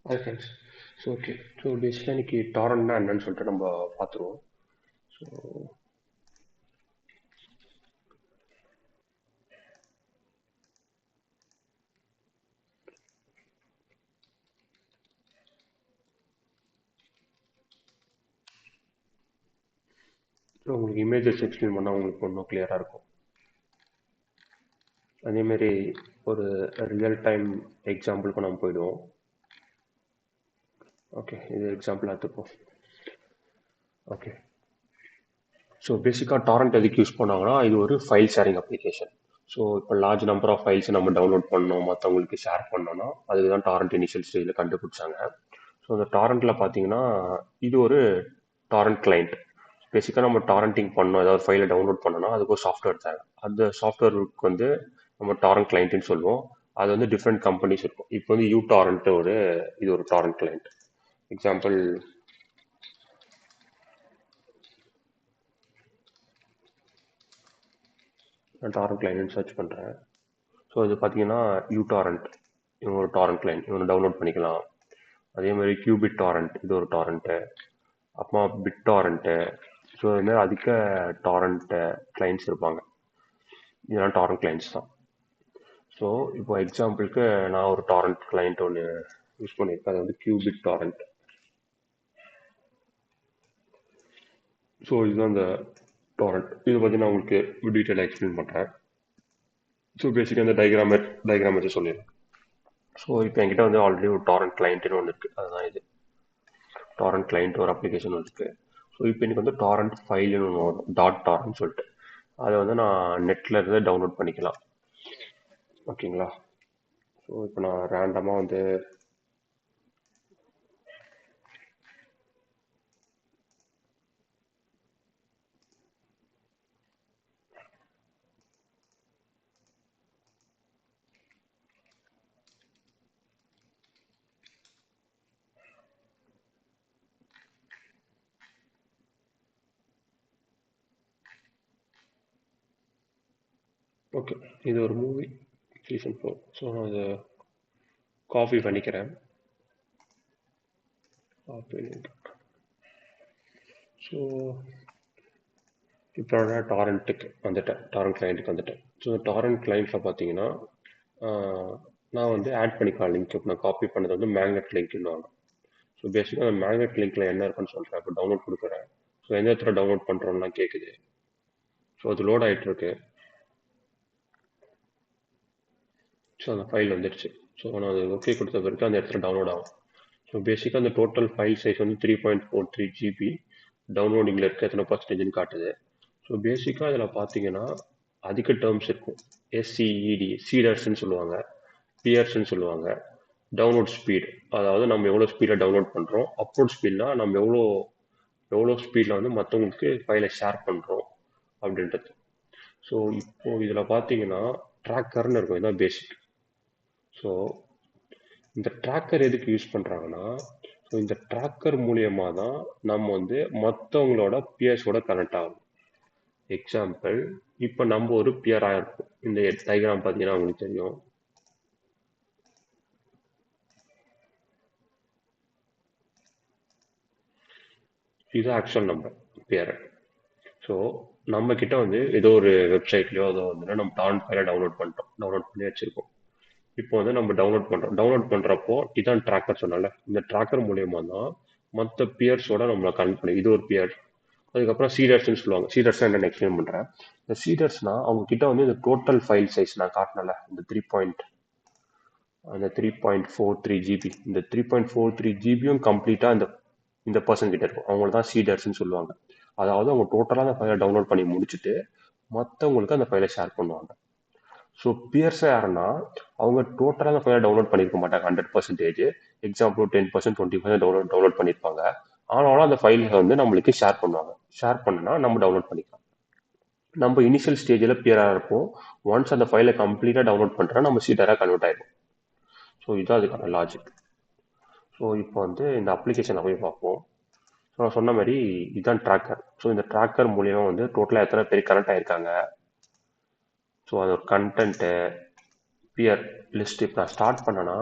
Hi friends. Okay. பேசிக்காக இன்னைக்கு டாரண்ட்னா என்னன்னு சொல்லிட்டு நம்ம பார்த்துருவோம். ஸோ உங்களுக்கு இமேஜஸ் எக்ஸ்பிளைன் பண்ணால் உங்களுக்கு இன்னும் கிளியராக இருக்கும். அதேமாரி ஒரு ரியல் டைம் எக்ஸாம்பிளுக்கு நம்ம போயிடுவோம். ஓகே, இது எக்ஸாம்பிள் எடுத்துப்போம். ஓகே. பேசிக்காக டாரண்ட் எதுக்கு யூஸ் பண்ணாங்கன்னா, இது ஒரு ஃபைல் ஷேரிங் அப்ளிகேஷன். இப்போ லார்ஜ் நம்பர் ஆஃப் ஃபைல்ஸ் நம்ம டவுன்லோட் பண்ணோம், மற்றவங்களுக்கு ஷேர் பண்ணோம்னா அதுக்கு தான் டாரண்ட் இனிஷியல் ஸ்டேஜில் கண்டுபிடிச்சாங்க. அந்த டாரண்ட்டில் பார்த்தீங்கன்னா, இது ஒரு டாரண்ட் கிளைண்ட். பேசிக்காக நம்ம டாரண்டிங் பண்ணோம், ஏதாவது ஃபைலை டவுன்லோட் பண்ணோம்னா அதுக்கு ஒரு சாஃப்ட்வேர் தேவை. அந்த சாஃப்ட்வேருக்கு நம்ம டாரண்ட் கிளைண்ட்னு சொல்லுவோம். அது டிஃப்ரெண்ட் கம்பெனிஸ் இருக்கும். இப்போ யூ டாரண்ட் இது ஒரு டாரண்ட் கிளைண்ட். எக்ஸாம்பிள், நான் டாரண்ட் கிளைண்ட்னு சர்ச் பண்ணுறேன். இது பார்த்தீங்கன்னா யூ டாரண்ட், இவங்க ஒரு டாரண்ட் கிளைண்ட், இவங்க டவுன்லோட் பண்ணிக்கலாம். அதே மாதிரி கியூபிட் டாரண்ட், இது ஒரு டாரண்ட்டு. அப்புறமா பிட் டாரண்ட்டு. இதுமாதிரி அதிக டாரண்ட் கிளைண்ட்ஸ் இருப்பாங்க. இதெல்லாம் டாரண்ட் கிளைண்ட்ஸ் தான். இப்போ எக்ஸாம்பிளுக்கு நான் ஒரு டாரண்ட் கிளைண்ட் ஒன்று யூஸ் பண்ணியிருக்கேன். அது கியூபிட் டாரண்ட். இதுதான் இந்த டாரண்ட். இது பற்றி நான் உங்களுக்கு டீட்டெயிலாக எக்ஸ்பிளைன் பண்ணுறேன். பேசிக்காக இந்த டயக்ராம் வச்சு சொல்லிடுறேன். இப்போ என்கிட்ட ஆல்ரெடி ஒரு டாரண்ட் கிளைண்ட்னு ஒன்று இருக்குது. அதுதான் இது டாரண்ட் கிளைண்ட், ஒரு அப்ளிகேஷன் இருக்குது. இப்போ எனக்கு டாரண்ட் ஃபைல்னு ஒன்று வரும், டாட் டாரண்ட் சொல்லிட்டு. அதை நான் நெட்டில் இருந்து டவுன்லோட் பண்ணிக்கலாம். ஓகேங்களா? இப்போ நான் ரேண்டமாக ஓகே, இது ஒரு மூவி சீசன் 4. நான் அதை காப்பி பண்ணிக்கிறேன். இப்போ நான் டாரண்ட்டுக்கு வந்துட்டேன், டாரண்ட் கிளைண்ட்டுக்கு வந்துட்டேன். டாரண்ட் கிளைண்ட்டில் பார்த்தீங்கன்னா நான் ஆட் பண்ணிக்கலாம் லிங்க். இப்போ நான் காப்பி பண்ணது மேக்னெட் லிங்க்னு வாங்க. பேசிக்காக அந்த மேக்னெட் லிங்க்கில் என்ன இருக்குன்னு சொல்கிறேன். இப்போ டவுன்லோட் கொடுக்குறேன். எந்த இடத்துல டவுன்லோட் பண்ணுறோம்லாம் கேட்குது. அது லோட் ஆகிட்டுருக்கு. அந்த ஃபைல் வந்துடுச்சு. நான் அது ஓகே கொடுத்த பிறகு அந்த இடத்துல டவுன்லோட் ஆகும். பேசிக்காக அந்த டோட்டல் ஃபைல் சைஸ் 3.43 GB. டவுன்லோடிங்கில் இருக்க எத்தனை பர்சன்டேஜ்னு காட்டுது. பேசிக்காக இதில் பார்த்தீங்கன்னா அதிக டேர்ம்ஸ் இருக்கும். எஸ்சிஇடி, சீடர்ஸ்ன்னு சொல்லுவாங்க, பியர்ஸ்ன்னு சொல்லுவாங்க. டவுன்லோட் ஸ்பீட், அதாவது நம்ம எவ்வளோ ஸ்பீடில் டவுன்லோட் பண்ணுறோம். அப்லோட் ஸ்பீட்னா நம்ம எவ்வளோ ஸ்பீடில் மற்றவங்களுக்கு ஃபைலை ஷேர் பண்ணுறோம் அப்படின்றது. இப்போ இதில் பார்த்தீங்கன்னா ட்ராக்கர்னு இருக்கும், இதுதான் பேசிக். இந்த ட்ராக்கர் எதுக்கு யூஸ் பண்ணுறாங்கன்னா, இந்த ட்ராக்கர் மூலியமாக தான் நம்ம மற்றவங்களோட பியர்ஸோட கனெக்ட் ஆகும். எக்ஸாம்பிள், இப்போ நம்ம ஒரு பியராக இருக்கும். இந்த டயக்ராம் பார்த்தீங்கன்னா உங்களுக்கு தெரியும். இது ஆக்சுவல் நம்பர் பியர். நம்ம கிட்ட ஏதோ ஒரு வெப்சைட்லையோ ஏதோ நம்ம டாரண்ட் ஃபைலை டவுன்லோட் பண்ணி வச்சிருக்கோம். இப்போ நம்ம டவுன்லோட் பண்ணுறப்போ இதான் ட்ராக்கர் சொன்னால, இந்த ட்ராக்கர் மூலியமாக தான் மற்ற பியர்ஸோட நம்மளை கனெக்ட் பண்ணி. இது ஒரு பியர். அதுக்கப்புறம் சீடர்ஸ்ன்னு சொல்லுவாங்க. சீடர்ஸ் என்ன எக்ஸ்பிளைன் பண்ணுறேன். இந்த சீடர்ஸ்னா அவங்க கிட்ட இந்த டோட்டல் ஃபைல் சைஸ் நான் காட்டினல, இந்த 3.43 GB. இந்த 3.43 GBயும் கம்ப்ளீட்டாக இந்த பர்சன் கிட்ட இருக்கும். அவங்கள தான் சீடர்ஸ்ன்னு சொல்லுவாங்க. அதாவது அவங்க டோட்டலாக அந்த ஃபைலை டவுன்லோட் பண்ணி முடிச்சுட்டு மற்றவங்களுக்கு அந்த ஃபைலை ஷேர் பண்ணுவாங்க. பியர்ஸாக யாருன்னா அவங்க டோட்டலாக அந்த ஃபைலை டவுன்லோட் பண்ணியிருக்க மாட்டாங்க 100%. எக்ஸாம்பிள் 10%, 20% டவுன்லோட் பண்ணியிருப்பாங்க. ஆனாலும் அந்த ஃபைலை நம்மளுக்கு ஷேர் பண்ணுவாங்க. ஷேர் பண்ணா நம்ம டவுன்லோட் பண்ணிக்கலாம். நம்ம இனிஷியல் ஸ்டேஜில் பியராக இருப்போம். ஒன்ஸ் அந்த ஃபைலை கம்ப்ளீட்டாக டவுன்லோட் பண்ணுறா நம்ம சீடராக கன்வெர்ட் ஆகிடும். இதுதான் அதுக்கான லாஜிக். இப்போ இந்த அப்ளிகேஷனை போய் பார்ப்போம். நான் சொன்ன மாதிரி இதுதான் ட்ராக்கர். இந்த ட்ராக்கர் மூலியமாக டோட்டலாக எத்தனை பேர் கனெக்ட் ஆகிருக்காங்க. அது ஒரு கண்டென்ட்டு பியர் லிஸ்ட். இப்போ நான் ஸ்டார்ட் பண்ணேன்னா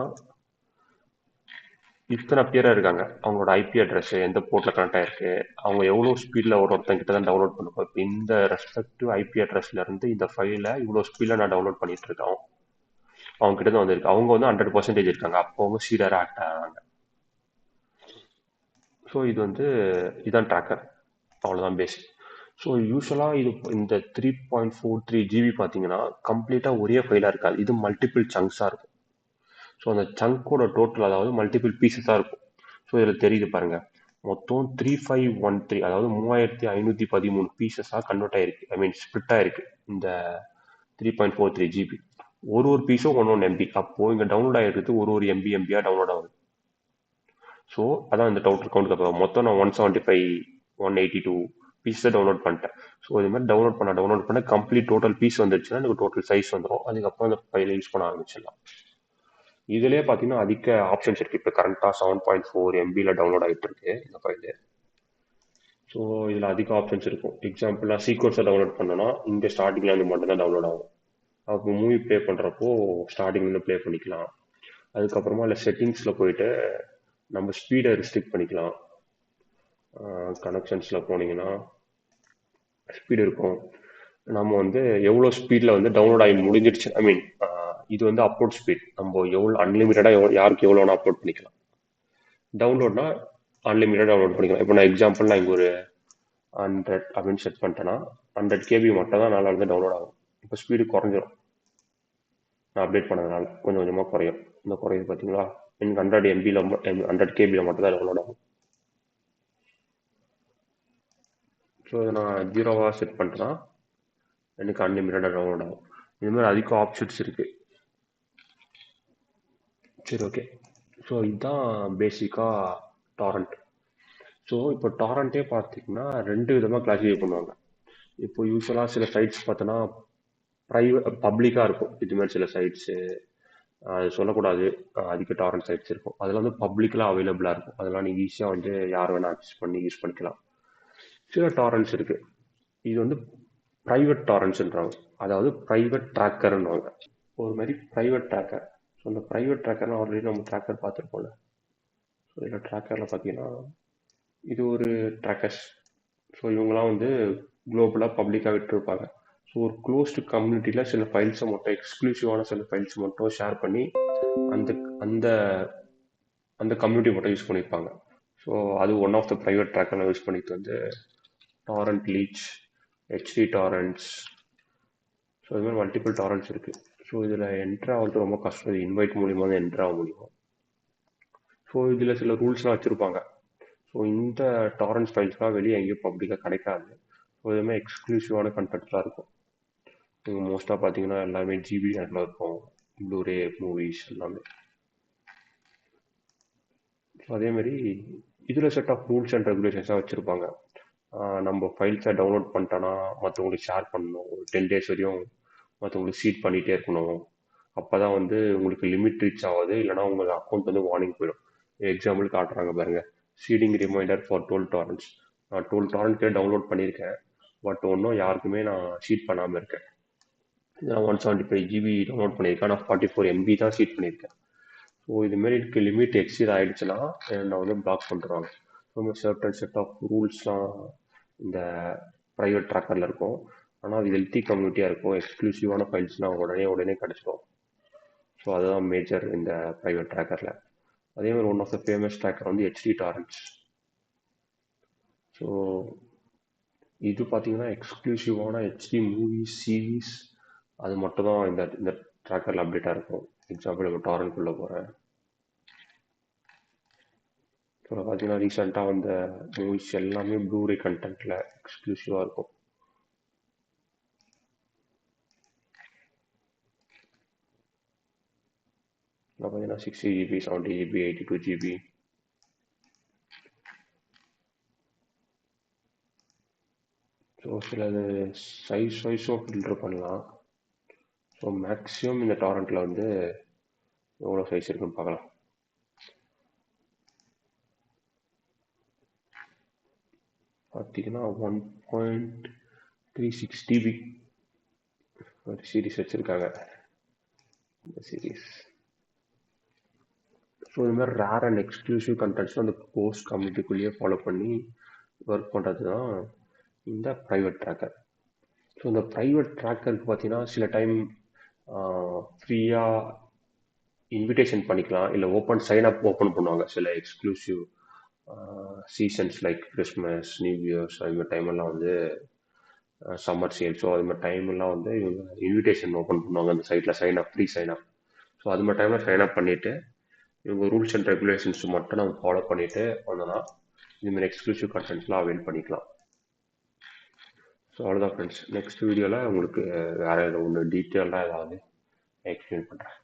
இத்தனை பேராக இருக்காங்க, அவங்களோட ஐபி அட்ரஸ் எந்த போர்ட்டில் கனெக்ட் ஆயிருக்கு, அவங்க எவ்வளோ ஸ்பீடில் ஒருத்தங்கிட்ட தான் டவுன்லோட் பண்ணுவோம். இப்போ இந்த ரெஸ்பெக்டிவ் ஐபி அட்ரஸ்ல இருந்து இந்த ஃபைலை இவ்வளோ ஸ்பீடில் நான் டவுன்லோட் பண்ணிட்டு இருக்கேன், அவங்க கிட்ட தான் வந்திருக்கு. அவங்க வந்து 100% இருக்காங்க, அப்போ அவங்க சீடராக ஆக்ட் ஆகிறாங்க. ஸோ இது வந்து இதான் ட்ராக்கர், அவ்வளோதான் பேசிக். ஸோ யூஸ்வலாக இது இந்த 3.43 GB பார்த்தீங்கன்னா கம்ப்ளீட்டாக ஒரே ஃபைலாக இருக்காது, இது மல்டிபிள் சங்க்ஸாக இருக்கும். ஸோ அந்த சங்கோட டோட்டல், அதாவது மல்டிபிள் பீசஸாக இருக்கும். ஸோ இதில் தெரியுது பாருங்க, மொத்தம் 3513, அதாவது 3513 பீசஸாக கன்வெர்ட் ஆயிருக்கு, ஐ மீன் ஸ்பிளிட் ஆயிருக்கு இந்த 3.43 GB. ஒரு பீஸும் 1 MB. அப்போது இங்கே டவுன்லோட் ஆகிருக்கு ஒரு எம்பியாக டவுன்லோட் ஆகுது. ஸோ அதான் இந்த டோட்டல் கவுண்ட் அப்புறம் மொத்தம் நான் 175 182 பீஸை டவுன்லோட் பண்ணிட்டேன். ஸோ இது மாதிரி டவுன்லோட் பண்ண கம்ப்ளீட் டோட்டல் பீஸ் வந்துருச்சுன்னா எனக்கு டோட்டல் சைஸ் வந்துடும். அதுக்கப்புறம் அந்த ஃபைலை யூஸ் பண்ண ஆரம்பிச்சிடலாம். இதுலேயே பார்த்தீங்கன்னா அதிக ஆப்ஷன்ஸ் இருக்குது. இப்போ கரண்ட்டாக 7.4 MB டவுன்லோட் ஆகிட்டு இருக்கு இந்த ஃபைலு. ஸோ இதில் அதிக ஆப்ஷன்ஸ் இருக்கும். எக்ஸாம்பிளாக சீக்வன்ஸை டவுன்லோட் பண்ணோன்னா இங்கே ஸ்டார்டிங்கில் வந்து மட்டும் தான் டவுன்லோட் ஆகும். அப்போ மூவி ப்ளே பண்ணுறப்போ ஸ்டார்டிங்லேருந்து ப்ளே பண்ணிக்கலாம். அதுக்கப்புறமா இல்லை செட்டிங்ஸில் போயிட்டு நம்ம ஸ்பீடை ரெஸ்ட்ரிக்ட் பண்ணிக்கலாம். கனெக்ஷன்ஸில் போனீங்கன்னா ஸ்பீடு இருக்கும். நம்ம வந்து எவ்வளோ ஸ்பீடில் வந்து டவுன்லோட் ஆகி முடிஞ்சிருச்சு, ஐ மீன் இது வந்து அப்லோட் ஸ்பீட், நம்ம எவ்வளோ அன்லிமிட்டடாக யாருக்கு எவ்வளோ வேணால் அப்லோட் பண்ணிக்கலாம். டவுன்லோட்னா அன்லிமிட்டட் டவுன்லோட் பண்ணிக்கலாம். இப்போ நான் எக்ஸாம்பிள் நான் இங்கே ஒரு 100 அப்படின்னு செட் பண்ணிட்டேன்னா 100 KB மட்டும் தான் நல்லா இருந்து டவுன்லோட் ஆகும். இப்போ ஸ்பீடு குறைஞ்சிரும், நான் அப்டேட் பண்ணதுனால கொஞ்சம் கொஞ்சமாக குறையும். இந்த குறையுது பார்த்தீங்களா, எனக்கு 100 MBயில் 100 KBயில் மட்டும் தான் டவுன்லோட் ஆகும். ஸோ இதை நான் 0வாக செட் பண்ணிட்டேன்னா எனக்கு அன்லிமிட்டடாக டவுன்லோட் ஆகும். இது மாதிரி அதிக ஆப்ஷன்ஸ் இருக்குது. சரி, ஓகே. ஸோ இதுதான் பேசிக்காக டாரண்ட். ஸோ இப்போ டாரண்ட்டே பார்த்தீங்கன்னா 2 விதமாக கிளாஸிஃபை பண்ணுவாங்க. இப்போ யூஸ்வலாக சில சைட்ஸ் பார்த்தோன்னா பப்ளிக்காக இருக்கும். இது மாதிரி சில சைட்ஸு அது சொல்லக்கூடாது, அதிக டாரண்ட் சைட்ஸ் இருக்கும். அதில் வந்து பப்ளிக்கெலாம் அவைலபிளாக இருக்கும். அதெல்லாம் நீங்கள் ஈஸியாக வந்து யார் வேணால் அக்சஸ் பண்ணி யூஸ் பண்ணிக்கலாம். சில டாரண்ட்ஸ் இருக்குது, இது வந்து ப்ரைவேட் டாரண்ட்ஸ்ன்றாங்க, அதாவது ப்ரைவேட் ட்ராக்கர்ன்னுவாங்க. ஒரு மாதிரி ப்ரைவேட் ட்ராக்கர். ஸோ அந்த ப்ரைவேட் ட்ராக்கர்னால் ஆல்ரெடி நம்ம ட்ராக்கர் பார்த்துருப்போம்ல. ஸோ இதில் ட்ராக்கரில் பார்த்தீங்கன்னா இது ஒரு ட்ராக்கர்ஸ். ஸோ இவங்கெல்லாம் வந்து குளோபலாக பப்ளிக்காக விட்டுருப்பாங்க. ஸோ ஒரு க்ளோஸ்டு கம்யூனிட்டியில் சில ஃபைல்ஸை மட்டும், எக்ஸ்க்ளூசிவான சில ஃபைல்ஸ் மட்டும் ஷேர் பண்ணி அந்த அந்த அந்த கம்யூனிட்டி மட்டும் யூஸ் பண்ணியிருப்பாங்க. ஸோ அது ஒன் ஆஃப் த ப்ரைவேட் ட்ராக்கர்லாம் யூஸ் பண்ணிட்டு வந்து torrent leech, HD torrents, so இது மாதிரி மல்டிபிள் டாரண்ட்ஸ் இருக்குது. ஸோ இதில் என்ட்ரு ஆகிறது ரொம்ப கஷ்டம், இது இன்வைட் மூலிமா தான் என்ட்ரு ஆக முடியும். ஸோ இதில் சில ரூல்ஸ்லாம் வச்சுருப்பாங்க. ஸோ இந்த டாரண்ட் ஃபைல்ஸ்லாம் வெளியே எங்கேயும் பப்ளிக்காக கிடைக்காது. ஸோ இதுமாதிரி எக்ஸ்க்ளூசிவான கண்டென்ட்லாம் இருக்கும். நீங்கள் மோஸ்ட்டாக பார்த்தீங்கன்னா எல்லாமே ஜிபி கணக்கில் இருக்கும், ப்ளூரே மூவிஸ் எல்லாமே. ஸோ அதேமாரி இதில் செட் ஆஃப் ரூல்ஸ் அண்ட் ரெகுலேஷன்ஸாக வச்சுருப்பாங்க. நம்ம ஃபைல்ஸை டவுன்லோட் பண்ணிட்டோன்னா மற்றவங்களுக்கு ஷேர் பண்ணணும், ஒரு 10 days வரையும் மற்றவங்களுக்கு சீட் பண்ணிகிட்டே இருக்கணும். அப்போ தான் வந்து உங்களுக்கு லிமிட் ரீச் ஆகாது, இல்லைனா உங்கள் அக்கௌண்ட் வந்து வார்னிங் போயிடும். எக்ஸாம்பிள் காட்டுறாங்க பாருங்கள், சீடிங் ரிமைண்டர் ஃபார் 12 டாரண்ட்ஸ். நான் 12 டாரண்ட்டே டவுன்லோட் பண்ணியிருக்கேன், பட் ஒன்றும் யாருக்குமே நான் சீட் பண்ணாமல் இருக்கேன். நான் 175 GB டவுன்லோட் பண்ணியிருக்கேன், நான் 44 MB தான் சீட் பண்ணியிருக்கேன். ஸோ இதுமாரி இதுக்கு லிமிட் எக்ஸீட் ஆகிடுச்சுன்னா நான் வந்து பிளாக் பண்ணுறாங்க. ஸோ சர்டன் செட் ஆஃப் ரூல்ஸ்லாம் இந்த ப்ரைவேட் ட்ராக்கரில் இருக்கும். ஆனால் அது ஹெல்த்தி கம்யூனிட்டியாக இருக்கும், எக்ஸ்க்ளூசிவான ஃபைல்ஸ்லாம் உடனே கிடச்சிடும். ஸோ அதுதான் மேஜர் இந்த ப்ரைவேட் ட்ராக்கரில். அதே மாதிரி one of the famous tracker வந்து ஹெச்டி டாரண்ட்ஸ். ஸோ இது பார்த்தீங்கன்னா எக்ஸ்க்ளூசிவான ஹெச்டி மூவிஸ், சீரீஸ் அது மட்டும் தான் இந்த இந்த ட்ராக்கரில் அப்டேட்டாக இருக்கும். எக்ஸாம்பிள் இப்போ டாரண்ட்குள்ளே போகிறேன். ஸோ பார்த்தீங்கன்னா ரீசெண்டாக வந்த மூவிஸ் எல்லாமே ப்ளூரே கண்டென்ட்டில் எக்ஸ்க்ளூசிவாக இருக்கும். பார்த்தீங்கன்னா 60 GB, 70 GB, 82 GB. ஸோ சிலது சைஸ் வைஸும் ஃபில்டர் பண்ணலாம். ஸோ மேக்ஸிமம் இந்த டாரண்ட்டில் வந்து எவ்வளோ சைஸ் இருக்குன்னு பார்க்கலாம். பார்த்தீங்கன்னா 1.36 TB ஒரு சீரீஸ் வச்சுருக்காங்க. இந்த சீரீஸ் ஸோ இது மாதிரி ரேர் அண்ட் எக்ஸ்க்ளூசிவ் கண்டென்ட்ஸ்லாம் அந்த கோர்ஸ் கம்யூனிட்டிக்குள்ளேயே ஃபாலோ பண்ணி ஒர்க் பண்ணுறது தான் இந்த ப்ரைவேட் ட்ராக்கர். ஸோ இந்த ப்ரைவேட் ட்ராக்கருக்கு பார்த்தீங்கன்னா சில டைம் ஃப்ரீயாக இன்விடேஷன் பண்ணிக்கலாம், இல்லை ஓப்பன் சைன் அப் ஓப்பன் பண்ணுவாங்க சில exclusive seasons like Christmas, new years அது மாதிரி டைமெல்லாம் வந்து சம்மர் சேல். ஸோ அது மாதிரி டைமெல்லாம் வந்து இவங்க இன்விடேஷன் ஓப்பன் பண்ணுவாங்க அந்த சைட்டில் sign up, free sign up. So அது மாதிரி டைமில் சைன் அப் பண்ணிவிட்டு இவங்க ரூல்ஸ் அண்ட் ரெகுலேஷன்ஸ் மட்டும் நம்ம ஃபாலோ பண்ணிட்டு வந்தோம்னா இதுமாதிரி எக்ஸ்க்ளூசிவ் கண்டென்ட்ஸ்லாம் அவைல் பண்ணிக்கலாம். ஸோ அவ்வளோதான் ஃப்ரெண்ட்ஸ். நெக்ஸ்ட் வீடியோவில் உங்களுக்கு வேறு ஏதோ ஒன்று டீட்டெயிலாக ஏதாவது எக்ஸ்பிளைன் பண்ணுறேன்.